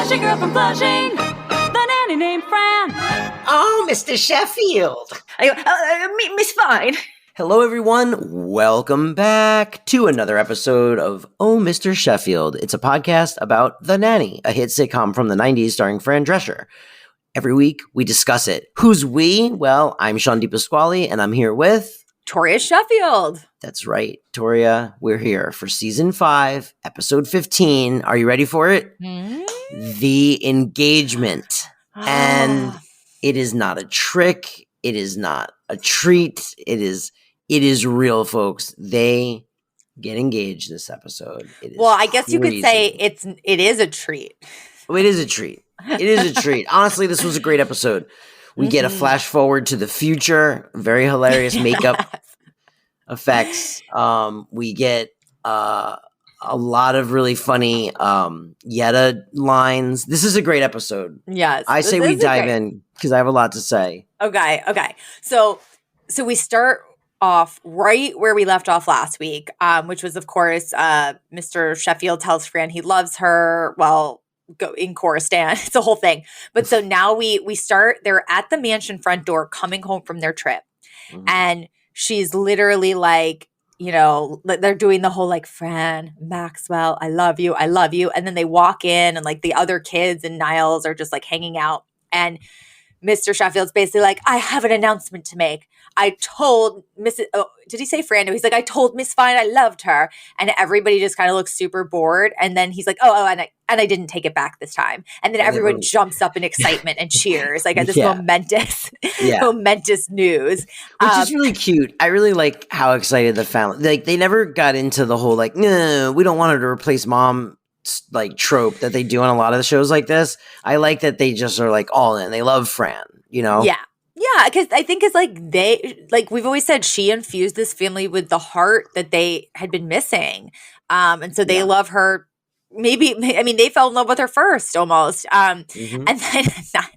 Flashy girl from Flushing, the nanny named Fran. Oh, Mr. Sheffield. Miss Fine. Hello, everyone. Welcome back to another episode of Oh, Mr. Sheffield. It's a podcast about The Nanny, a hit sitcom from the 90s starring Fran Drescher. Every week, we discuss it. Who's we? Well, I'm Sean DiPasquale, and I'm here with... Toria Sheffield. That's right, Toria. We're here for Season 5, Episode 15. Are you ready for it? Mm-hmm. The engagement. And it is not a trick. It is not a treat. It is real, folks. They get engaged this episode. Well, I guess you could say it is a treat. Oh, it is a treat. It is a treat. Honestly, this was a great episode. We get a flash forward to the future. Very hilarious makeup effects. We get a lot of really funny Yetta lines. This is a great episode. Yes. I say we dive in because I have a lot to say. Okay. So we start off right where we left off last week, which was, of course, Mr. Sheffield tells Fran he loves her. Well, go in Khoristan. It's a whole thing. But so now we start, they're at the mansion front door coming home from their trip. Mm-hmm. And she's literally like, you know, they're doing the whole like, Fran, Maxwell, I love you. And then they walk in and like the other kids and Niles are just like hanging out. And Mr. Sheffield's basically like, I have an announcement to make. I told Mrs. Oh, did he say Fran? He's like, I told Miss Fine I loved her. And everybody just kind of looks super bored. And then he's like, and I didn't take it back this time. And then everyone jumps up in excitement and cheers like at this momentous news. Which is really cute. I really like how excited the family, like they never got into the whole like, no, we don't want her to replace mom like trope that they do on a lot of the shows like this. I like that they just are like all in. They love Fran, you know? Yeah, because I think it's like we've always said, she infused this family with the heart that they had been missing. And so they love her. Maybe, I mean, they fell in love with her first almost. And then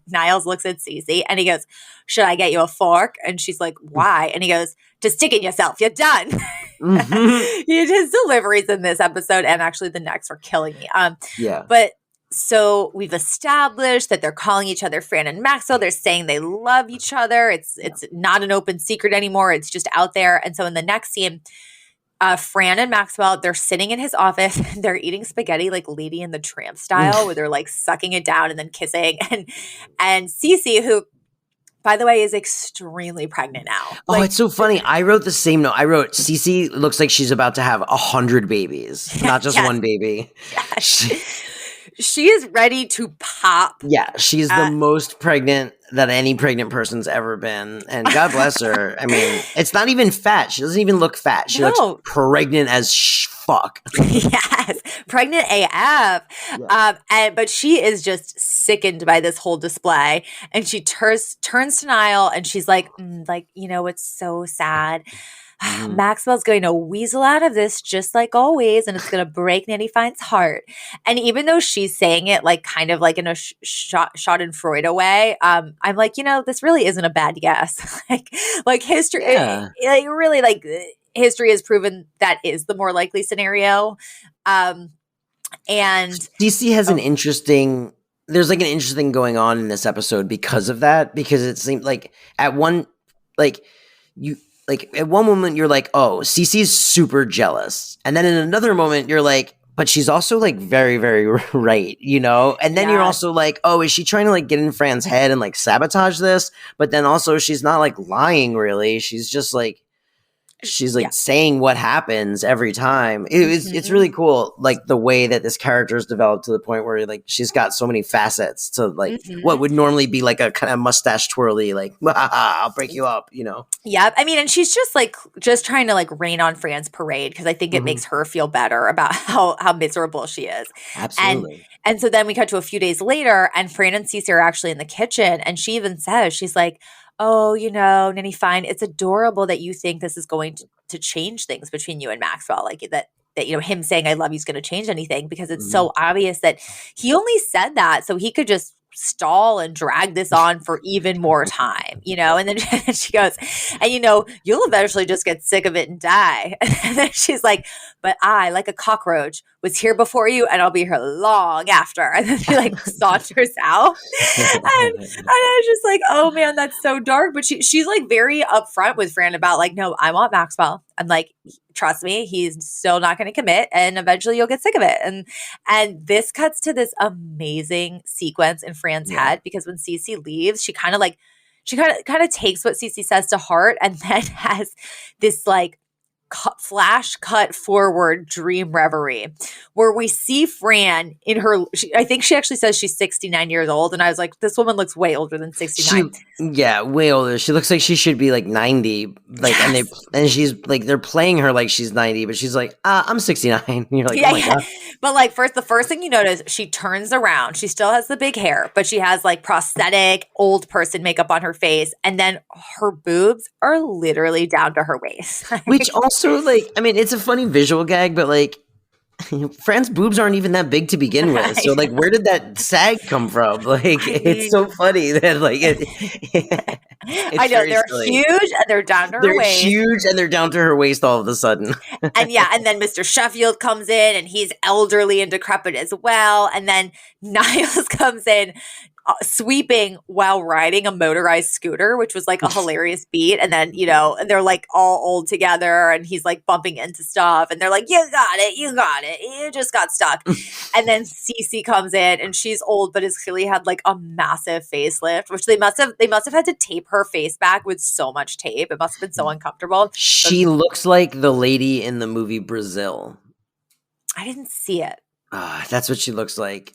Niles looks at Cece and he goes, should I get you a fork? And she's like, why? And he goes, to stick in yourself. You're done. His deliveries in this episode and actually the next are killing me. But so we've established that they're calling each other Fran and Maxwell. They're saying they love each other. It's not an open secret anymore. It's just out there. And so in the next scene, Fran and Maxwell, they're sitting in his office. They're eating spaghetti like Lady and the Tramp style, where they're like sucking it down and then kissing. And Cece, who, by the way, is extremely pregnant now. Like, it's so funny. I wrote the same note. I wrote, Cece looks like she's about to have 100 babies, not just one baby. Yes. She is ready to pop. Yeah, she's the most pregnant that any pregnant person's ever been. And God bless her. I mean, it's not even fat. She doesn't even look fat. She looks pregnant as fuck. Yes, pregnant AF. Yeah. But she is just sickened by this whole display. And she turns to Niall and she's like, you know, it's so sad. Maxwell's going to weasel out of this just like always, and it's going to break Nanny Fine's heart. And even though she's saying it like kind of like in a Schadenfreude way, I'm like, you know, this really isn't a bad guess. like history, history has proven that is the more likely scenario. And DC has an interesting. There's like an interesting going on in this episode because of that. Because it seemed like at one moment you're like, oh, Cece's super jealous. And then in another moment you're like, but she's also like very, very right, you know? And then you're also like, oh, is she trying to like get in Fran's head and like sabotage this? But then also she's not like lying really. She's just like, saying what happens every time. It's really cool, like the way that this character is developed to the point where like she's got so many facets to like what would normally be like a kind of mustache twirly, like I'll break you up, you know. Yeah, I mean, and she's just trying to like rain on Fran's parade because I think it makes her feel better about how miserable she is. Absolutely. And so then we cut to a few days later, and Fran and Cece are actually in the kitchen, and she even says, she's like, oh, you know, Nanny Fine, it's adorable that you think this is going to change things between you and Maxwell. Like that, you know, him saying I love you is going to change anything because it's so obvious that he only said that so he could just stall and drag this on for even more time, you know? And then she goes, and you know, you'll eventually just get sick of it and die. And then she's like, but I, like a cockroach, was here before you and I'll be here long after. And then she like saunters out. And I was just like, oh man, that's so dark. But she's like very upfront with Fran about like, no, I want Maxwell. I'm like, trust me, he's still not going to commit, and eventually you'll get sick of it. And this cuts to this amazing sequence in Fran's head, because when Cece leaves, she kind of takes what Cece says to heart, and then has this like flash cut forward dream reverie where we see Fran in her, I think she actually says she's 69 years old. And I was like, this woman looks way older than 69. Way older. She looks like she should be like 90. Like, yes. and she's like, they're playing her like she's 90, but she's like, I'm 69. And you're like, oh my God. But like the first thing you notice, she turns around. She still has the big hair, but she has like prosthetic old person makeup on her face. And then her boobs are literally down to her waist. Which also, like, I mean, it's a funny visual gag, but like, Fran's boobs aren't even that big to begin with. So like, where did that sag come from? Like, it's so funny that like, I know they're silly. Huge and they're down to her waist. They're huge and they're down to her waist all of a sudden. And then Mr. Sheffield comes in and he's elderly and decrepit as well. And then Niles comes in sweeping while riding a motorized scooter, which was like a hilarious beat. And then, and they're like all old together and he's like bumping into stuff and they're like, you got it. You just got stuck. And then Cece comes in and she's old, but has clearly had like a massive facelift, which they must have had to tape her face back with so much tape. It must have been so uncomfortable. She looks like the lady in the movie Brazil. I didn't see it. That's what she looks like.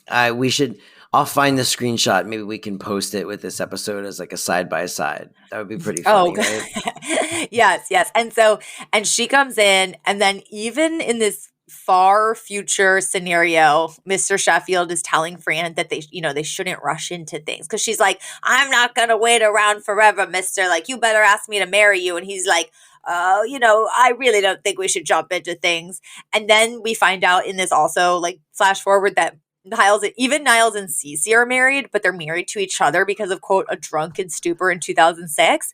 I'll find the screenshot. Maybe we can post it with this episode as like a side by side. That would be pretty funny, right? Yes. And she comes in, and then even in this far future scenario, Mr. Sheffield is telling Fran that they shouldn't rush into things, because she's like, I'm not gonna wait around forever, mister. Like, you better ask me to marry you. And he's like, I really don't think we should jump into things. And then we find out in this also like flash forward that Niles and Cece are married, but they're married to each other because of, quote, a drunken stupor in 2006.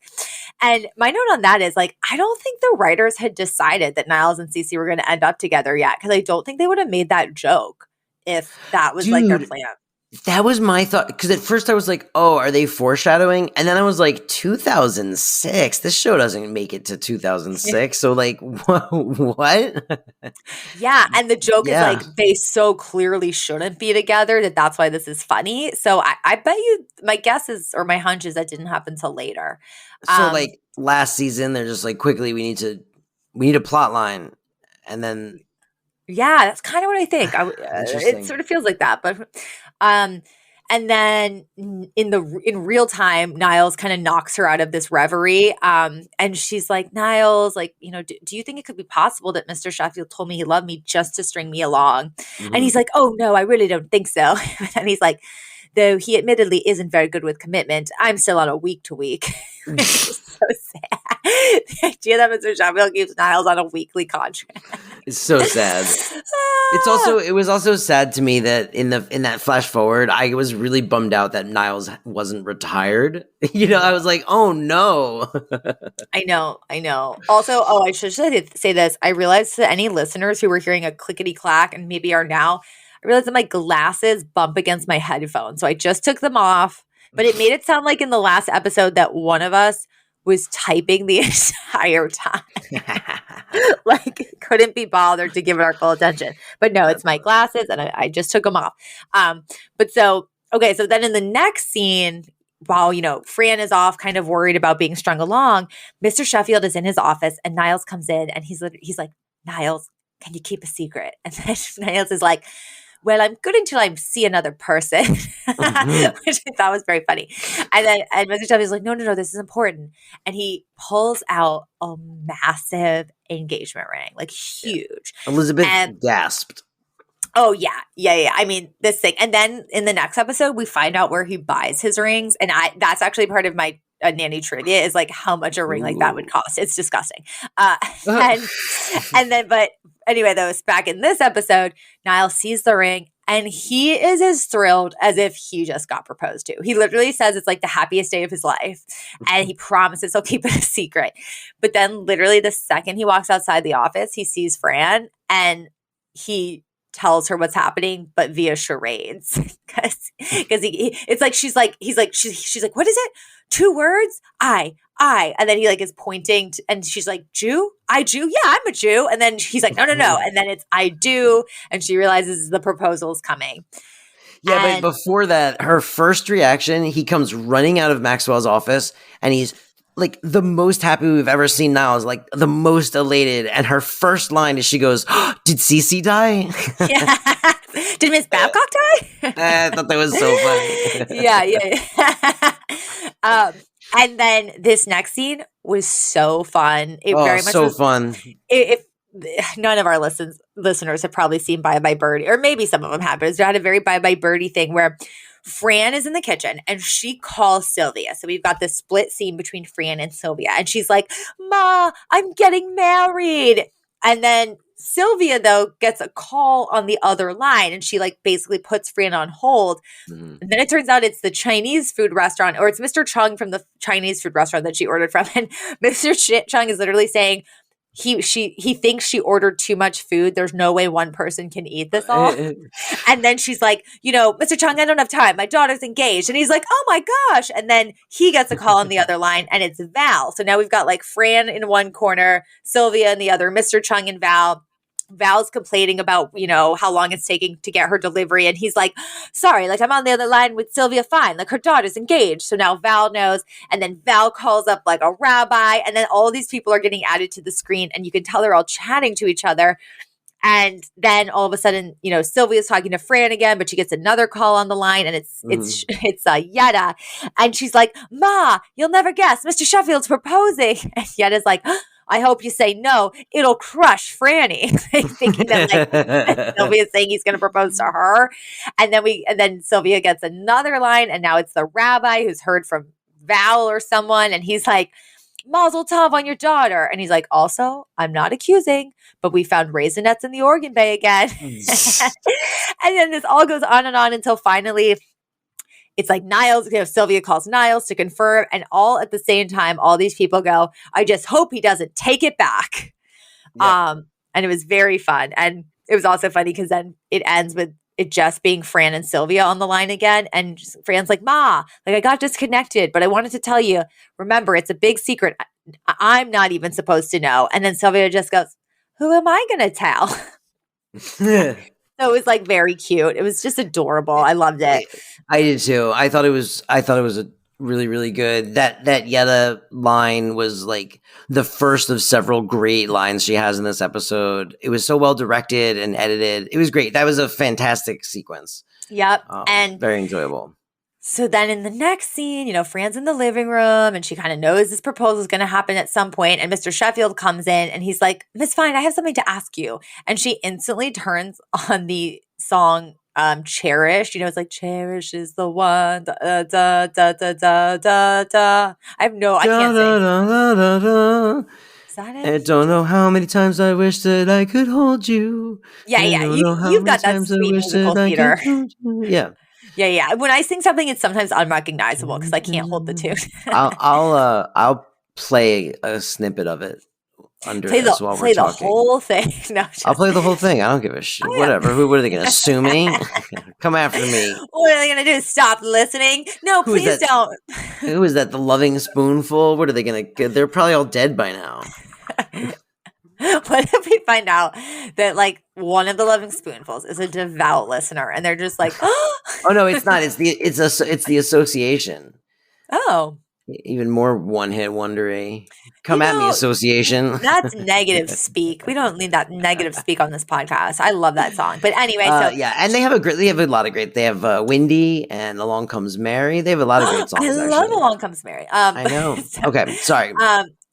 And my note on that is like, I don't think the writers had decided that Niles and Cece were going to end up together yet, because I don't think they would have made that joke if that was like their plan. That was my thought, because at first I was like, oh, are they foreshadowing? And then I was like, 2006? This show doesn't make it to 2006. So like, what? Yeah, and the joke is like, they so clearly shouldn't be together that's why this is funny. So I bet you, my guess is, or my hunch is, that didn't happen till later. So like last season, they're just like, quickly, we need a plot line. And then... Yeah, that's kind of what I think. It sort of feels like that, but and then in real time, Niles kind of knocks her out of this reverie, and she's like, Niles, like, do you think it could be possible that Mr. Sheffield told me he loved me just to string me along? Mm-hmm. And he's like, oh no, I really don't think so. And he's like, though he admittedly isn't very good with commitment, I'm still on a week to week. So sad. The idea that Mr. Sheffield keeps Niles on a weekly contract. It's so sad. It was also sad to me that in that flash forward, I was really bummed out that Niles wasn't retired. I was like, oh no. I know. Also, I should say this. I realized to any listeners who were hearing a clickety clack and maybe are now, I realized that my glasses bump against my headphones. So I just took them off, but it made it sound like in the last episode that one of us was typing the entire time. Like, couldn't be bothered to give it our full attention. But no, it's my glasses, and I just took them off. So then in the next scene, while, Fran is off kind of worried about being strung along, Mr. Sheffield is in his office, and Niles comes in, and he's like, Niles, can you keep a secret? And then Niles is like, well, I'm good until I see another person, Mm-hmm. which I thought was very funny. And Mr. Sheffield is like, no, this is important. And he pulls out a massive engagement ring, like huge. Elizabeth gasped. Oh, yeah. I mean, this thing. And then in the next episode, we find out where he buys his rings. And that's actually part of my nanny trivia, is like how much a ring like that would cost. It's disgusting. And then, but anyway, though, back in this episode, Niles sees the ring And he is as thrilled as if he just got proposed to. He literally says it's like the happiest day of his life. And he promises he'll keep it a secret. But then literally the second he walks outside the office, he sees Fran and he tells her what's happening, but via charades. Because it's like she's like, she's like, what is it? 2 words? I. And then he like is pointing and she's like, Jew? I Jew? Yeah, I'm a Jew. And then he's like, no. And then it's I do. And she realizes the proposal's coming. Yeah, but before that, her first reaction, he comes running out of Maxwell's office and he's like the most happy we've ever seen Niles, like the most elated. And her first line is she goes, oh, did Cece die? Yeah. Did Miss Babcock die? I thought that was so funny. Yeah. And then this next scene was so fun. It very much so was, fun. If none of our listeners have probably seen Bye Bye Birdie, or maybe some of them have, but it's had a very Bye Bye Birdie thing where Fran is in the kitchen and she calls Sylvia. So we've got this split scene between Fran and Sylvia. And she's like, Ma, I'm getting married. And then Sylvia, though, gets a call on the other line and she like basically puts Fran on hold. Mm-hmm. And then it turns out it's the Chinese food restaurant, or it's Mr. Chung from the Chinese food restaurant that she ordered from. And Mr. Chung is literally saying, he thinks she ordered too much food. There's no way one person can eat this all. And then she's like, Mr. Chung, I don't have time. My daughter's engaged. And he's like, oh my gosh. And then he gets a call on the other line and it's Val. So now we've got like Fran in one corner, Sylvia in the other, Mr. Chung and Val. Val's complaining about, how long it's taking to get her delivery. And he's like, sorry, like I'm on the other line with Sylvia Fine. Like her daughter's engaged. So now Val knows. And then Val calls up like a rabbi. And then all these people are getting added to the screen. And you can tell they're all chatting to each other. And then all of a sudden, Sylvia's talking to Fran again, but she gets another call on the line and it's Yetta. And she's like, Ma, you'll never guess. Mr. Sheffield's proposing. And Yetta's like, I hope you say no. It'll crush Franny. Thinking that like Sylvia's saying he's going to propose to her. And then Sylvia gets another line. And now it's the rabbi who's heard from Val or someone. And he's like, Mazel tov on your daughter. And he's like, also, I'm not accusing, but we found raisinets in the organ bay again. And then this all goes on and on until finally it's like Niles, Sylvia calls Niles to confirm. And all at the same time, all these people go, I just hope he doesn't take it back. Yeah. And it was very fun. And it was also funny because then it ends with it just being Fran and Sylvia on the line again. And Fran's like, Ma, like I got disconnected, but I wanted to tell you, remember, it's a big secret. I'm not even supposed to know. And then Sylvia just goes, who am I going to tell? So it was like very cute. It was just adorable. I loved it. I did too. I thought it was a really, really good. That Yetta line was like the first of several great lines she has in this episode. It was so well directed and edited. It was great. That was a fantastic sequence. Yep. And very enjoyable. So then in the next scene, Fran's in the living room and she kind of knows this proposal is going to happen at some point. And Mr. Sheffield comes in and he's like, Miss Fine, I have something to ask you. And she instantly turns on the song Cherish. It's like, Cherish is the one. Da, da, da, da, da, da, da. I can't sing. Is that it? I don't know how many times I wish that I could hold you. Yeah. You've got that sweet musical theater. Yeah. Yeah. When I sing something, it's sometimes unrecognizable because I can't hold the tune. I'll play a snippet of it under this while we're talking. Play the whole thing. No, I'll play the whole thing. I don't give a shit. Whatever. What are they going to sue me? Come after me. What are they going to do? Stop listening? No, please don't. Who is that? The Loving Spoonful? What are they going to? They're probably all dead by now. What if we find out that like one of the Loving Spoonfuls is a devout listener and they're just like, oh no, it's not. It's the association. Oh, even more one hit wondery. Come at me, association. That's negative speak. We don't need that negative speak on this podcast. I love that song. But anyway, and they have a lot of great. They have Windy and Along Comes Mary. They have a lot of great songs. I love Along Comes Mary. I know. Okay, sorry.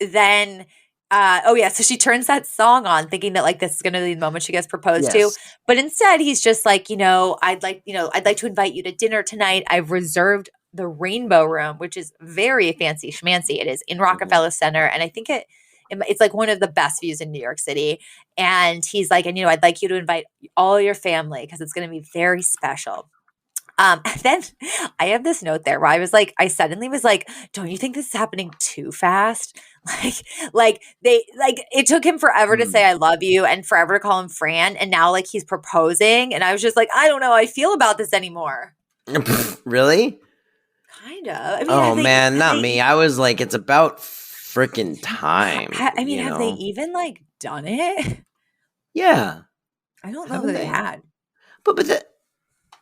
Then. So she turns that song on thinking that like this is going to be the moment she gets proposed to. But instead he's just like, I'd like to invite you to dinner tonight. I've reserved the Rainbow Room, which is very fancy schmancy. It is in Rockefeller Center. And I think it It's like one of the best views in New York City. And he's like, and I'd like you to invite all your family because it's going to be very special. And then I have this note there where I suddenly was like, don't you think this is happening too fast? It took him forever to say I love you and forever to call him Fran. And now like he's proposing. And I was just like, I don't know how I feel about this anymore. Really? Kind of. I mean, not me. I was like, it's about freaking time. Have they even like done it? Yeah. I don't know that they had.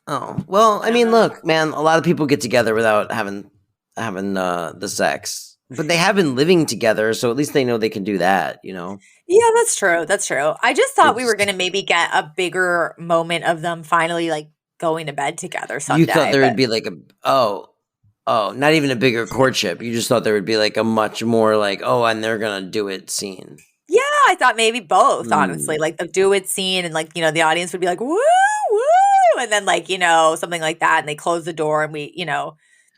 Oh, well, I mean, look, man, a lot of people get together without having the sex. But they have been living together, so at least they know they can do that, Yeah, that's true. That's true. I just thought we were going to maybe get a bigger moment of them finally like going to bed together someday. You thought there would be like not even a bigger courtship. You just thought there would be like a much more like, and they're going to do it scene. Yeah, I thought maybe both, honestly. Like the do it scene and like, the audience would be like, woo, woo. And then like, something like that. And they close the door and we,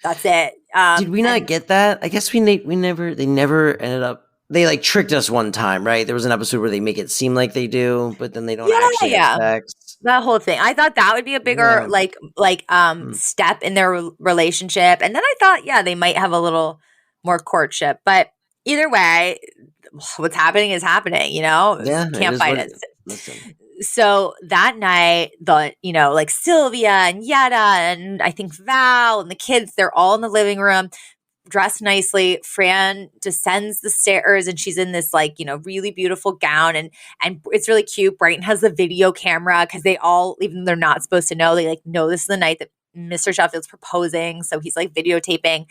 that's it. Did we not get that? I guess they never ended up, they like tricked us one time, right? There was an episode where they make it seem like they do, but then they don't actually have sex. That whole thing. I thought that would be a bigger step in their relationship. And then I thought, they might have a little more courtship. But either way, what's happening is happening, Can't fight it. Listen. So that night, like Sylvia and Yetta and I think Val and the kids, they're all in the living room, dressed nicely. Fran descends the stairs and she's in this like, really beautiful gown and it's really cute. Brighton has the video camera because they all, even though they're not supposed to know, they like know this is the night that Mr. Sheffield's proposing. So he's like videotaping.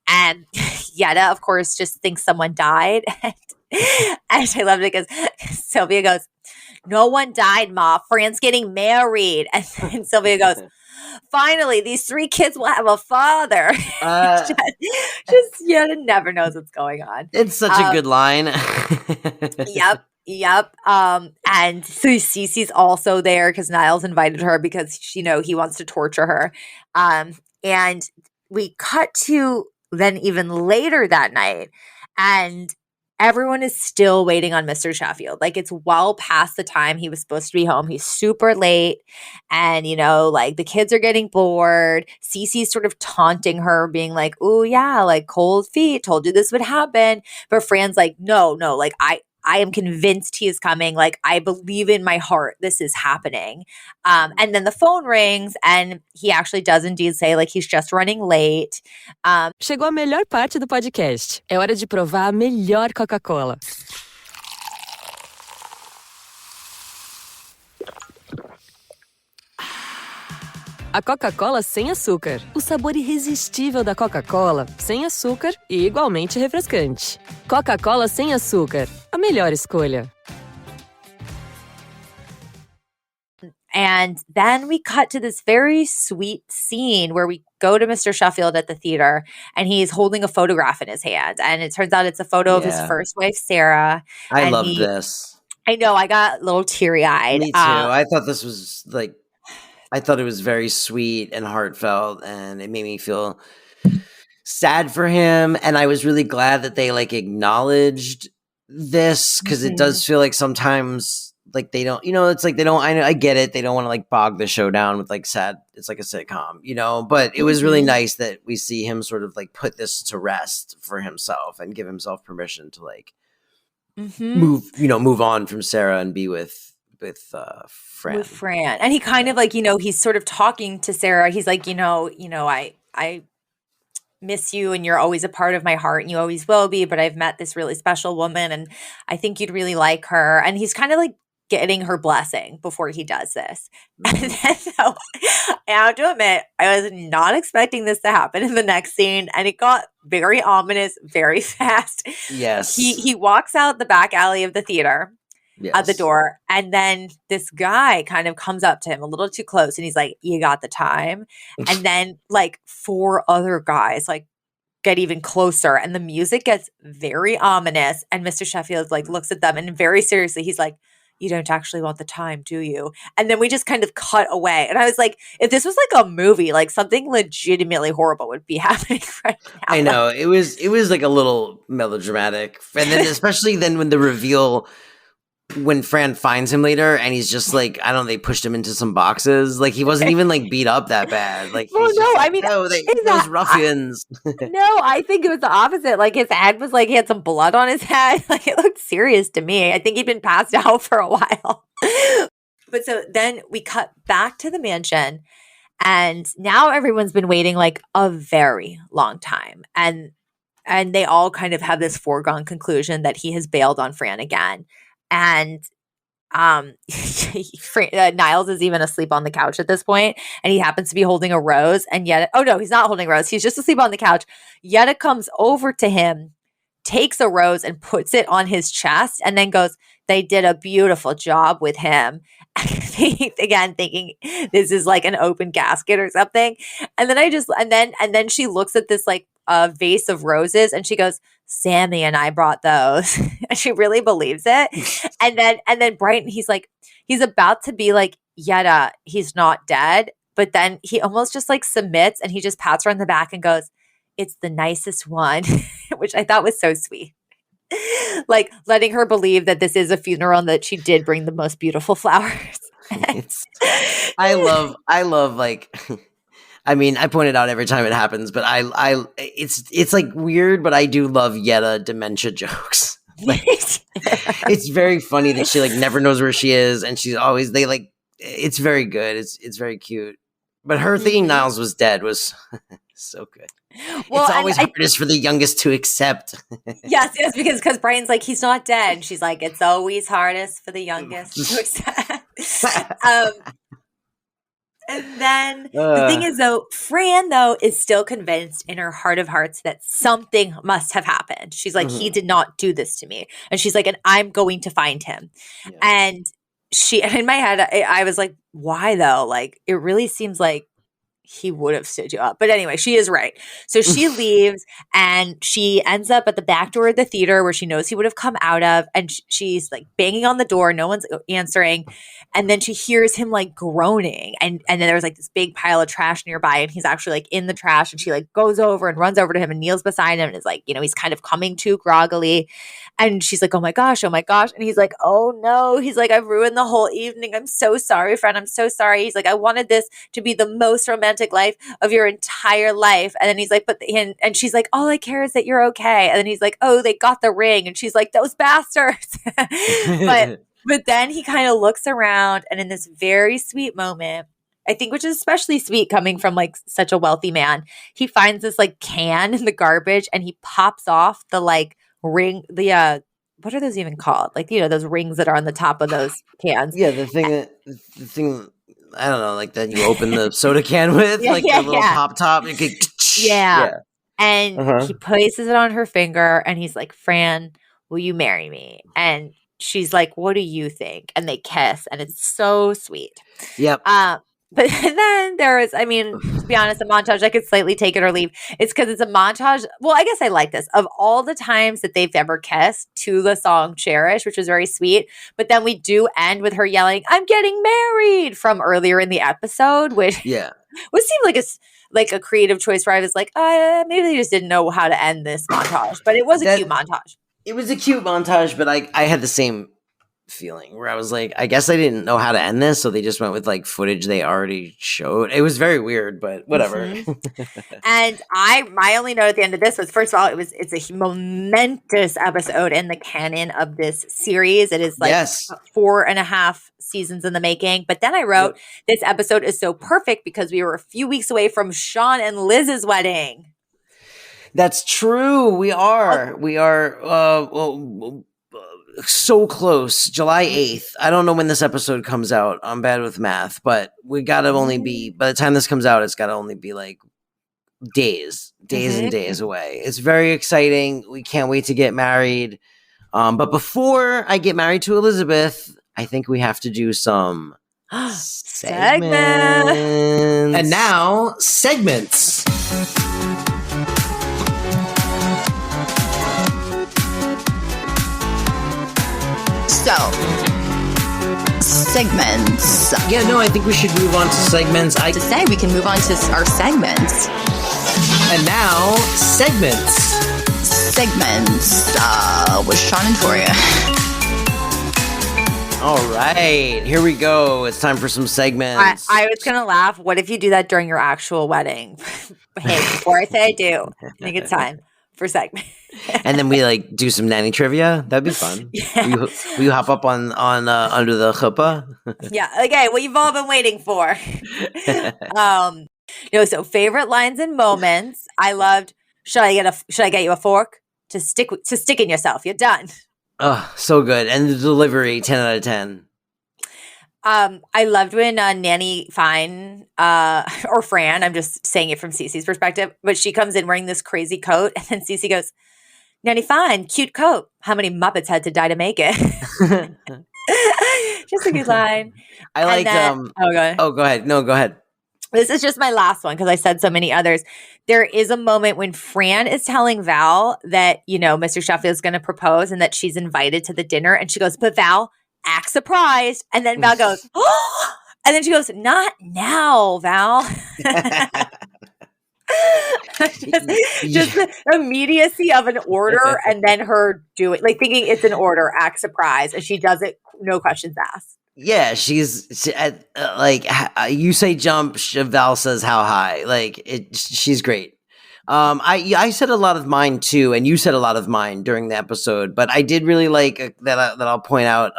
And Yetta, of course, just thinks someone died. And I loved it because Sylvia goes, no one died, Ma. Fran's getting married. And then Sylvia goes, finally, these 3 kids will have a father. Just Yetta never knows what's going on. It's such a good line. Yep. And so Cece's also there because Niles invited her because, he wants to torture her. And we cut to then even later that night and everyone is still waiting on Mr. Sheffield. Like it's well past the time he was supposed to be home. He's super late and, like the kids are getting bored. Cece's sort of taunting her being like, oh yeah, like cold feet, told you this would happen. But Fran's like, no, like I am convinced he is coming. Like, I believe in my heart this is happening. And then the phone rings and he actually does indeed say like he's just running late. Chegou a melhor parte do podcast. É hora de provar a melhor Coca-Cola. A Coca-Cola sem açúcar. O sabor irresistível da Coca-Cola, sem açúcar e igualmente refrescante. Coca-Cola sem açúcar. A melhor escolha. And then we cut to this very sweet scene where we go to Mr. Sheffield at the theater and he's holding a photograph in his hand. And it turns out it's a photo of his first wife, Sarah. I love this. I know. I got a little teary-eyed. Me too. I thought this was like, I thought it was very sweet and heartfelt and it made me feel sad for him. And I was really glad that they like acknowledged this because it does feel like sometimes like they don't, it's like they don't, I get it. They don't want to like bog the show down with like sad, it's like a sitcom, but it was really nice that we see him sort of like put this to rest for himself and give himself permission to like move on from Sarah and be with Fran. With Fran. And he kind of like, he's sort of talking to Sarah. He's like, I miss you and you're always a part of my heart and you always will be, but I've met this really special woman and I think you'd really like her. And he's kind of like getting her blessing before he does this. And then so I have to admit, I was not expecting this to happen in the next scene and it got very ominous very fast. Yes. He walks out the back alley of the theater. Yes. At the door. And then this guy kind of comes up to him a little too close and he's like, you got the time? And then like 4 other guys like get even closer and the music gets very ominous. And Mr. Sheffield like looks at them and very seriously, he's like, you don't actually want the time, do you? And then we just kind of cut away. And I was like, if this was like a movie, like something legitimately horrible would be happening right now. I know. It was like a little melodramatic. And then especially then when the reveal, when Fran finds him later and he's just like, I don't know, they pushed him into some boxes. Like he wasn't even like beat up that bad. Like, well, no, like, I mean, those ruffians. No, I think it was the opposite. Like his head was like he had some blood on his head. Like it looked serious to me. I think he'd been passed out for a while. But so then we cut back to the mansion, and now everyone's been waiting like a very long time. And they all kind of have this foregone conclusion that he has bailed on Fran again. And Niles is even asleep on the couch at this point, and he happens to be holding a rose, and yet he's not holding a rose, he's just asleep on the couch. Yetta comes over to him, takes a rose and puts it on his chest, and then goes, they did a beautiful job with him. Again, thinking this is like an open casket or something. And then and then she looks at this like vase of roses and she goes, Sammy and I brought those. And she really believes it. And then Brighton, he's like, he's about to be like, Yetta, he's not dead. But then he almost just like submits and he just pats her on the back and goes, it's the nicest one, which I thought was so sweet. Like letting her believe that this is a funeral and that she did bring the most beautiful flowers. I love like, I mean, I point it out every time it happens, but it's like weird, but I do love Yetta dementia jokes. Like, it's very funny that she like never knows where she is, and she's always it's very good. It's very cute. But her thinking Niles was dead was so good. Well, it's always hardest for the youngest to accept. Yes, because Brian's like, he's not dead. And she's like, it's always hardest for the youngest to accept. And then the thing is, though, Fran, though, is still convinced in her heart of hearts that something must have happened. She's like, he did not do this to me. And she's like, and I'm going to find him. Yeah. And in my head, I was like, why though? Like, it really seems like he would have stood you up. But anyway, she is right. So she leaves and she ends up at the back door of the theater where she knows he would have come out of. And she's like banging on the door. No one's answering. And then she hears him like groaning. And then there's like this big pile of trash nearby. And he's actually like in the trash. And she like goes over and runs over to him and kneels beside him. And is like, he's kind of coming to groggily. And she's like, oh my gosh. And he's like, oh no. He's like, I've ruined the whole evening. I'm so sorry, friend. I'm so sorry. He's like, I wanted this to be the most romantic life of your entire life. And then he's like, and she's like, all I care is that you're okay. And then he's like, oh, they got the ring. And she's like, those bastards. But then he kind of looks around, and in this very sweet moment, I think, which is especially sweet coming from like such a wealthy man, he finds this like can in the garbage and he pops off the like ring, what are those even called? Like, those rings that are on the top of those cans. Yeah, the thing I don't know, like that you open the soda can with, the little pop top. Yeah. And he places it on her finger and he's like, Fran, will you marry me? And she's like, what do you think? And they kiss and it's so sweet. Yep. But then there is, to be honest, a montage, I could slightly take it or leave. It's because it's a montage. Well, I guess I like this. Of all the times that they've ever kissed to the song Cherish, which was very sweet. But then we do end with her yelling, I'm getting married from earlier in the episode, which seemed like a creative choice where I was like, maybe they just didn't know how to end this montage. But it was a cute montage. It was a cute montage, but I had the same feeling where I was like, I guess I didn't know how to end this, so they just went with like footage they already showed. It was very weird, but whatever. And my only note at the end of this was, first of all, it's a momentous episode in the canon of this series. It is like 4.5 seasons in the making. But then I wrote, this episode is so perfect because we were a few weeks away from Sean and Liz's wedding. That's true. We are. So close. July 8th. I don't know when this episode comes out. I'm bad with math, but we gotta only be, by the time this comes out, it's gotta only be like days and days away. It's very exciting. We can't wait to get married. But before I get married to Elizabeth, I think we have to do some segments. And now, segments. So, segments. Yeah, no, I think we should move on to segments. To say we can move on to our segments. And now, segments. Segments with Sean and Toria. All right, here we go. It's time for some segments. I was gonna laugh. What if you do that during your actual wedding? Hey, before I say I do, I think it's time for segment. And then we like do some nanny trivia. That'd be fun. Yeah. Will you hop up on under the chuppah? Yeah. Okay. What you've all been waiting for. So favorite lines and moments. I loved. Should I get you a fork to stick in yourself? You're done. Oh, so good. And the delivery, 10 out of 10. I loved when Nanny Fine or Fran, I'm just saying it from Cece's perspective, but she comes in wearing this crazy coat, and then Cece goes, Nanny Fine, cute coat. How many Muppets had to die to make it? Just a good line. I liked go ahead. No, go ahead. This is just my last one because I said so many others. There is a moment when Fran is telling Val that, Mr. Sheffield is going to propose and that she's invited to the dinner. And she goes, but Val, act surprised. And then Val goes, oh! And then she goes, not now, Val. just the immediacy of an order and then her doing, like thinking it's an order, act surprised. And she does it, no questions asked. Yeah, she's like you say jump, Val says how high. Like she's great. I said a lot of mine too, and you said a lot of mine during the episode. But I did really like that. I'll point out.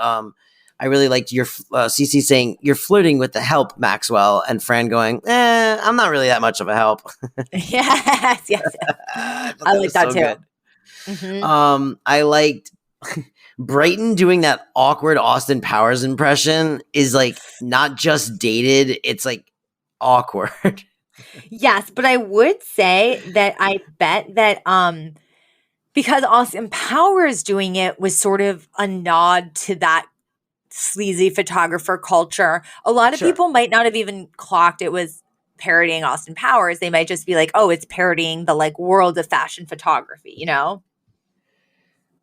I really liked your Cece saying you're flirting with the help, Maxwell, and Fran going, I'm not really that much of a help. yes. I like that too. Mm-hmm. I liked. Brighton doing that awkward Austin Powers impression is like not just dated, it's like awkward. Yes, but I would say that I bet that because Austin Powers doing it was sort of a nod to that sleazy photographer culture. A lot of people might not have even clocked it was parodying Austin Powers. They might just be like, oh, it's parodying the like world of fashion photography,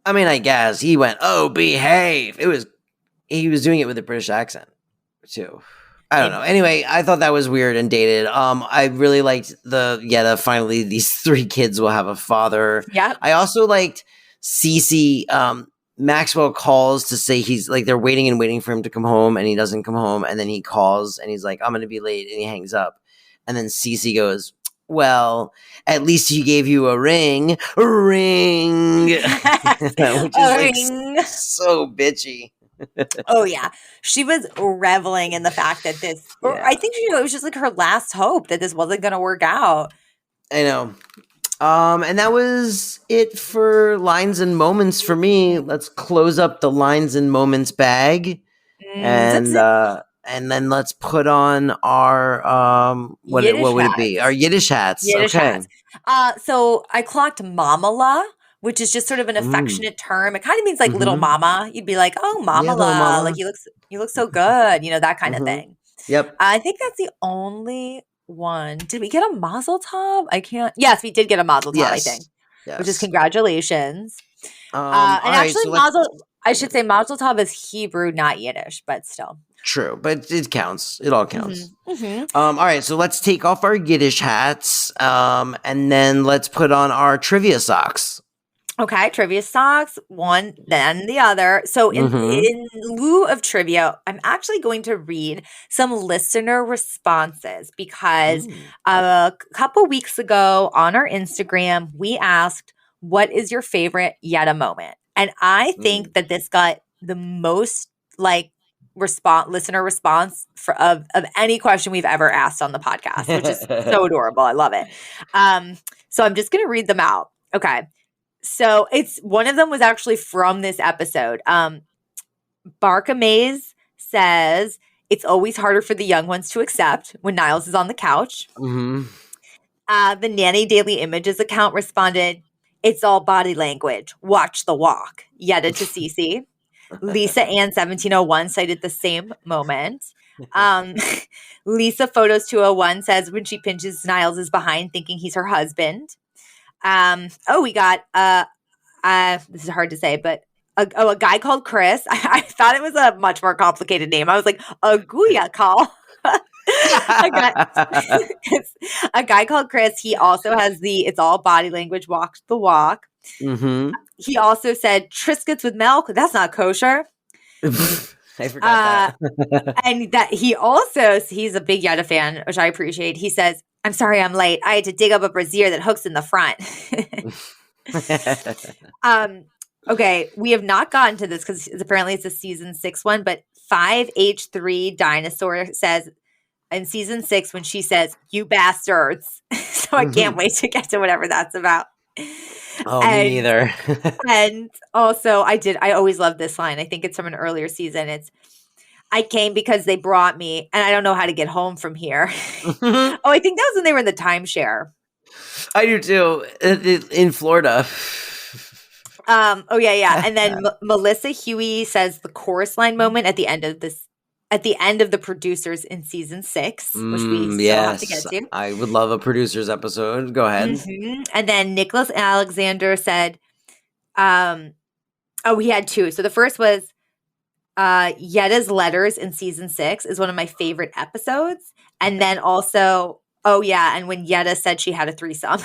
I mean, I guess he went, "Oh, behave." He was doing it with a British accent too. I don't know. Anyway, I thought that was weird and dated. I really liked finally these three kids will have a father. Yeah. I also liked Cece. Maxwell calls to say he's like they're waiting for him to come home, and he doesn't come home, and then he calls and he's like, "I'm going to be late," and he hangs up, and then Cece goes, well, at least he gave you a ring. Which is like so bitchy. Oh, yeah. She was reveling in the fact that I think, it was just like her last hope that this wasn't going to work out. I know. And that was it for lines and moments for me. Let's close up the lines and moments bag. And then let's put on our what would it be? Our Yiddish hats. Hats. So I clocked mamala, which is just sort of an affectionate term. It kind of means like little mama. You'd be like, oh, mamala, like you look so good, that kind of thing. Yep. I think that's the only one. Did we get a mazel tov? I can't. Yes, we did get a mazel tov. I think, which is congratulations. And actually, I should say mazel tov is Hebrew, not Yiddish, but still. True, but it counts. It all counts. All right, so let's take off our Yiddish hats, and then let's put on our trivia socks. Okay, trivia socks, one, then the other. So in lieu of trivia, I'm actually going to read some listener responses because a couple weeks ago on our Instagram, we asked, what is your favorite Yetta moment? And I think that this got the most listener response of any question we've ever asked on the podcast, which is so adorable. I love it. So I'm just going to read them out. Okay. So it's one of them was actually from this episode. Barca Maze says it's always harder for the young ones to accept when Niles is on the couch. The Nanny Daily Images account responded, it's all body language. Watch the walk. Yetta to Cece. Lisa Ann 1701 cited the same moment. Lisa Photos 201 says when she pinches Niles is behind thinking he's her husband. We got this is hard to say, but a guy called Chris. I thought it was a much more complicated name. I was like, a Guya call. A guy called Chris. He also has the it's all body language, walk the walk. Mm-hmm. He also said Triscuits with milk. That's not kosher. I forgot that. And that he's a big Yetta fan, which I appreciate. He says, I'm sorry I'm late. I had to dig up a brassiere that hooks in the front. Okay, we have not gotten to this because apparently it's a season 6 one, but 5H3 Dinosaur says in season 6 when she says, you bastards. So I can't wait to get to whatever that's about. Oh, me neither. And also I always love this line. I think it's from an earlier season. It's, I came because they brought me and I don't know how to get home from here. Oh, I think that was when they were in the timeshare. I do too. In Florida. Oh yeah. And then Melissa Huey says the chorus line moment at the end of the producers in season 6, which we still have to get to. I would love a producers episode. Go ahead. Mm-hmm. And then Nicholas Alexander said, we had 2. So the first was Yetta's letters in season 6 is one of my favorite episodes. And then also, and when Yetta said she had a threesome.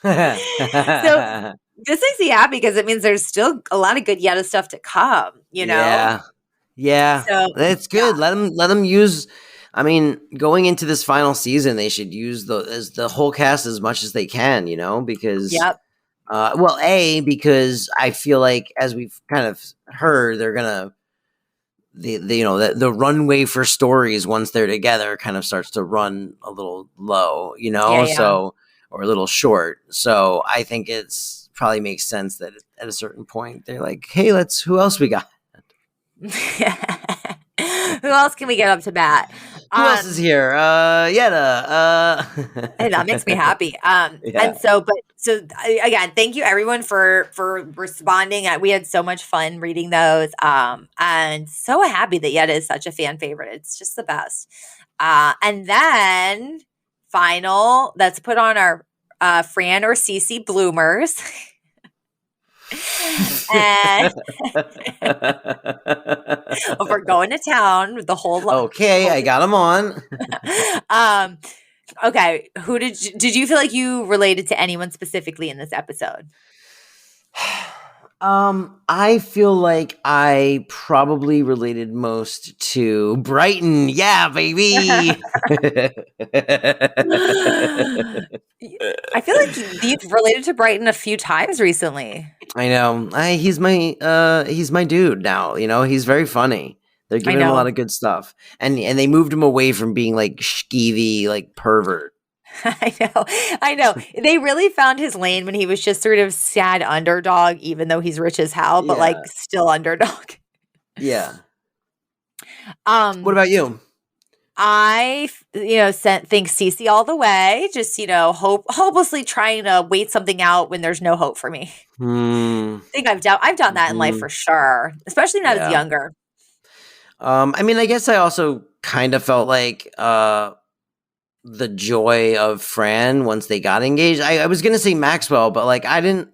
So this makes me happy because it means there's still a lot of good Yetta stuff to come, you know? Yeah. So, that's good. Yeah. Let them use, I mean, going into this final season, they should use the whole cast as much as they can, you know, because, because I feel like as we've kind of heard, they're going to, the runway for stories once they're together kind of starts to run a little low, you know, so, or a little short. So I think it's probably makes sense that at a certain point they're like, hey, who else we got? Who else can we get up to bat? Who else is here? Yetta. And that makes me happy. And so again, thank you everyone for responding. We had so much fun reading those. And so happy that Yetta is such a fan favorite. It's just the best. And then final, let's put on our Fran or Cece bloomers. And we're going to town with the whole I got them on. Okay, who did you feel like you related to anyone specifically in this episode? I feel like I probably related most to Brighton. Yeah, baby. I feel like you've related to Brighton a few times recently. I know. He's my dude now. You know, he's very funny. They're giving him a lot of good stuff, and they moved him away from being like skeevy, like pervert. I know. They really found his lane when he was just sort of sad underdog, even though he's rich as hell, but like still underdog. Yeah. What about you? I, think Cece all the way. Just, hopelessly trying to wait something out when there's no hope for me. I think I've done that in life for sure, especially when I was younger. I mean, I guess I also kind of felt like the joy of Fran once they got engaged. I was gonna say Maxwell, but like I didn't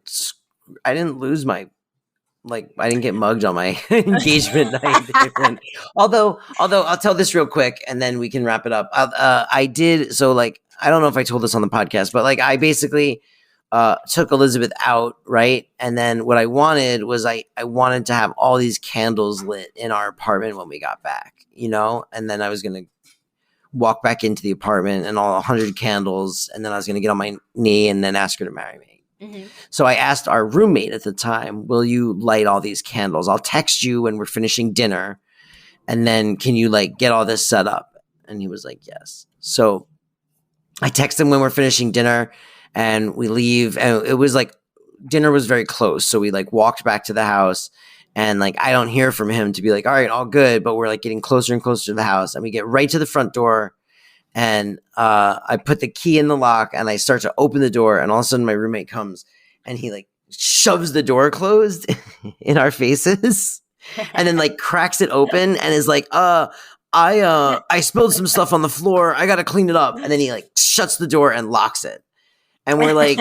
lose my I didn't get mugged on my engagement night. Although I'll tell this real quick and then we can wrap it up. I did so like I don't know if I told this on the podcast, but like I basically took Elizabeth out, right? And then what I wanted was I wanted to have all these candles lit in our apartment when we got back, and then I was gonna walk back into the apartment and all 100 candles, and then I was going to get on my knee and then ask her to marry me. Mm-hmm. So I asked our roommate at the time, will you light all these candles? I'll text you when we're finishing dinner, and then can you get all this set up? And he was like, yes. So I text him when we're finishing dinner, and we leave, and it was dinner was very close. So we walked back to the house, and I don't hear from him to be all right, all good. But we're getting closer and closer to the house, and we get right to the front door, and I put the key in the lock, and I start to open the door, and all of a sudden my roommate comes, and he shoves the door closed in our faces, and then cracks it open, and is I spilled some stuff on the floor. I got to clean it up, and then he shuts the door and locks it, and we're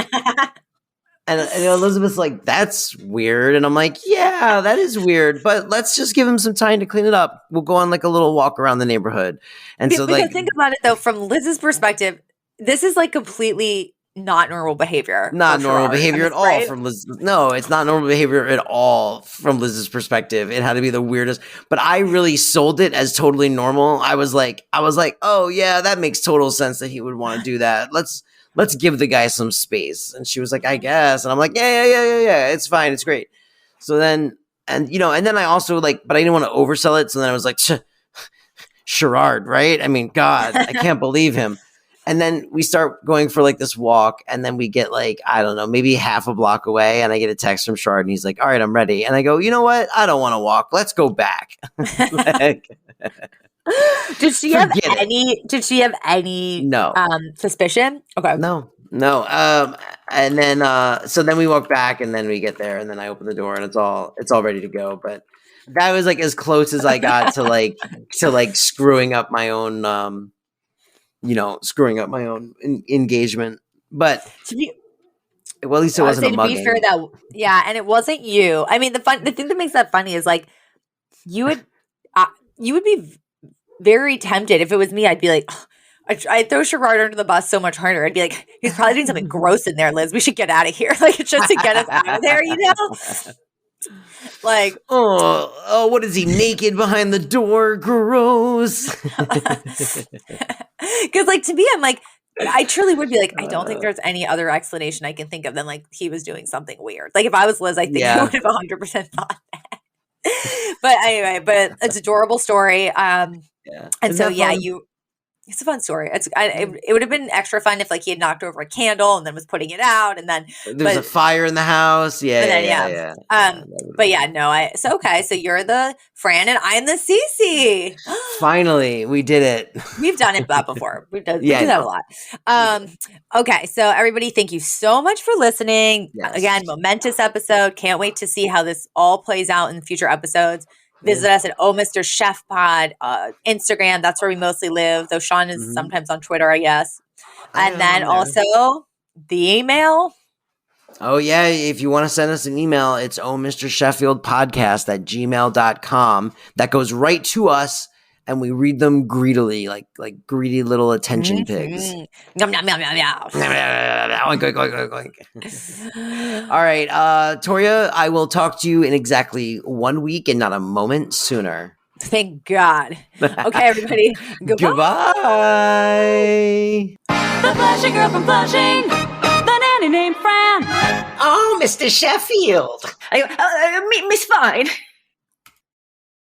And Elizabeth's like, that's weird. And I'm like, yeah, that is weird. But let's just give him some time to clean it up. We'll go on like a little walk around the neighborhood. And so because like, think about it though, from Liz's perspective, this is like completely not normal behavior. not normal behavior at all right? from Liz. No, it's not normal behavior at all from Liz's perspective. It had to be the weirdest. But I really sold it as totally normal. I was like, oh yeah, that makes total sense that he would want to do that. Let's give the guy some space. And she was like, I guess. And I'm like, yeah. It's fine. It's great. So then, and then I also like, but I didn't want to oversell it. So then I was like, Sherrard, right? I mean, God, I can't believe him. And then we start going for like this walk. And then we get like, I don't know, maybe half a block away. And I get a text from Sherrard and he's like, all right, I'm ready. And I go, you know what? I don't want to walk. Let's go back. Like, Did she have any No. suspicion? Okay. No. And then so then we walk back and then we get there and then I open the door and it's all ready to go. But that was like as close as I got to like screwing up my own engagement. But well, at least it wasn't a mugging. To be fair, and it wasn't you. I mean, the thing that makes that funny is like you would be very tempted. If it was me, I'd be like, I'd throw Sherrard under the bus so much harder. I'd be like, he's probably doing something gross in there, Liz. We should get out of here. Like, just to get us out of there, Like, oh, what is he, naked behind the door? Gross. Because, like, to me, I'm like, I truly would be like, I don't think there's any other explanation I can think of than like he was doing something weird. Like, if I was Liz, I think I would have 100% thought that. But anyway, it's an adorable story. And so it's a fun story. It would have been extra fun if like he had knocked over a candle and then was putting it out, and then there's a fire in the house. Yeah. So you're the Fran and I'm the Cece. Finally, we did it. We've done it before. We do that a lot. Okay, so everybody, thank you so much for listening. Yes. Again, momentous episode. Can't wait to see how this all plays out in future episodes. Visit us at Oh Mr. Chef Pod, Instagram. That's where we mostly live, though Sean is sometimes on Twitter, I guess. And then also the email. Oh, yeah. If you want to send us an email, it's ohmrsheffieldpodcast@gmail.com. That goes right to us, and we read them greedily, like greedy little attention pigs. Yum, yum, yum, yum, yum. Oink, oink, oink, oink. All right, Toria, I will talk to you in exactly 1 week and not a moment sooner. Thank God. Okay, everybody. Goodbye. The Flushing Girl from Flushing, the nanny named Fran. Oh, Mr. Sheffield. Miss Fine.